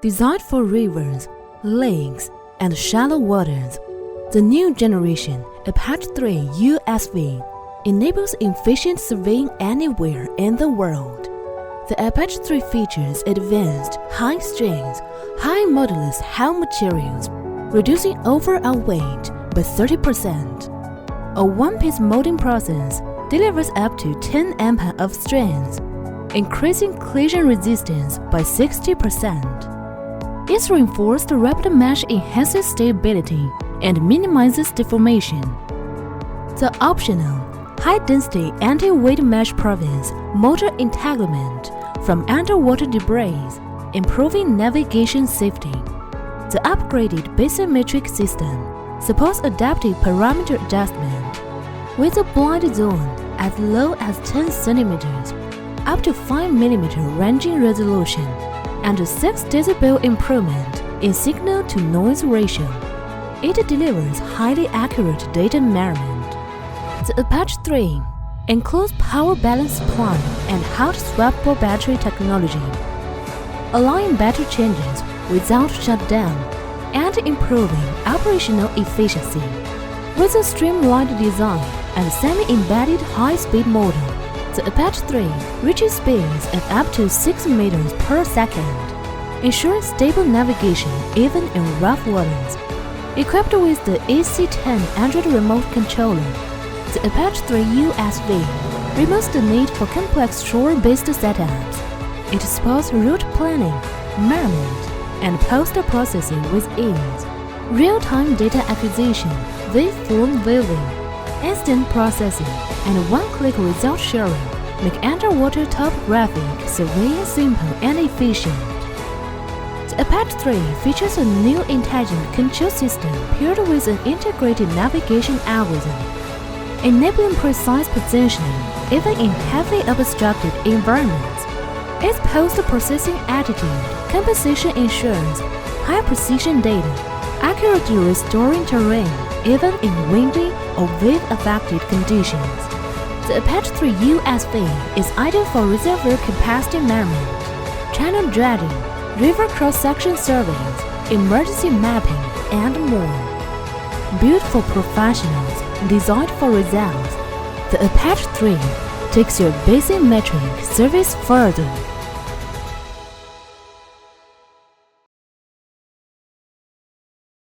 Designed for rivers, lakes, and shallow waters, the new generation Apache 3 USV enables efficient surveying anywhere in the world. The Apache 3 features advanced, high-strength, high-modulus hull materials, reducing overall weight by 30%. A one-piece molding process delivers up to 10 amp of strength, increasing collision resistance by 60%. Its reinforced rapid mesh enhances stability and minimizes deformation. The optional high-density anti-weight mesh prevents motor entanglement from underwater debris, improving navigation safety. The upgraded bathymetric system supports adaptive parameter adjustment, with a blind zone as low as 10 cm, up to 5 mm ranging resolution, and a 6 dB improvement in signal-to-noise ratio. It delivers highly accurate data measurement. The Apache 3 includes power balance supply and hot swappable battery technology, allowing battery changes without shutdown and improving operational efficiency. With a streamlined design and semi-embedded high-speed motor, the Apache 3 reaches speeds of up to 6 meters per second, ensuring stable navigation even in rough waters. Equipped with the AC-10 Android remote controller, the Apache 3 USV removes the need for complex shore-based setups. It supports route planning, measurement, and post-processing with ease. Real-time data acquisition, waveform viewing, instant processing, and one-click result sharing make underwater topographic surveying simple and efficient. The Apache 3 features a new intelligent control system paired with an integrated navigation algorithm, enabling precise positioning even in heavily obstructed environments. Its post-processing attitude composition ensures high-precision data, accurately restoring terrain even in windy or wave-affected conditions. The Apache 3 USV is ideal for reservoir capacity measurement, channel dredging, river cross-section surveys, emergency mapping, and more. Built for professionals, designed for results, the Apache 3 takes your bathymetric service further.